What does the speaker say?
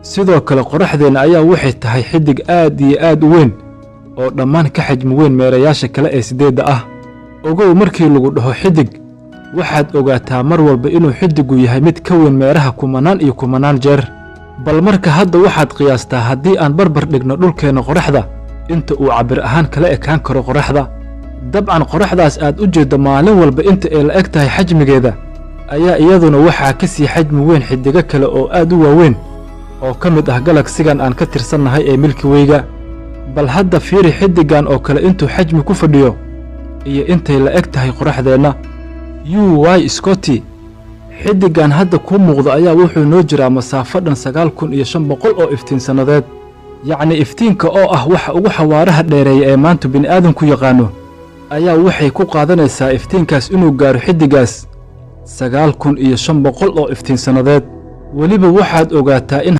sidoo kale qoraxdeena ayaa waxay tahay xidig aad iyo aad u weyn oo dhammaan ka xajmi weyn meerayaasha kale ee 8 ah. ogow markii lagu dhaho xidig waxaad ogaataa mar walba inuu xidigu yahay mid ka weyn meeraha kumanaan iyo kumanaan jeer. bal marka hadda waxaad qiyaastaa haddii aan barbar dhigno dhulkeena qoraxda inta uu cabir ahaan kala ekaan karo qoraxda. dabcan qoraxdaas aad u jeedo maalin walba inta ay la eg tahay xajmigeeda ayaa iyaduna waxaa ka sii xajmi weyn xidigo kale oo aad u waaweyn oo ka mid ah galagsigan aan ka tirsannahay ee Milky Way-ga. bal hadda fiiri xidigan oo kale intuu xajmi ku fadhiyo iyo intay la eg tahay qoraxdeena. UY Scotty xidigan hadda ku muuqda ayaa wuxuu noo jiraa masaafo dhan 9500 oo iftiin sanadeed, yacni iftiinka oo ah waxa ugu xawaaraha dheereeya ee maanta bini'aadamku yaqaano ayaa waxay ku qaadanaysaa iftiinkaas inuu gaaro xidigaas 9500 oo iftiin sanadeed. weliba waxaad ogaataa in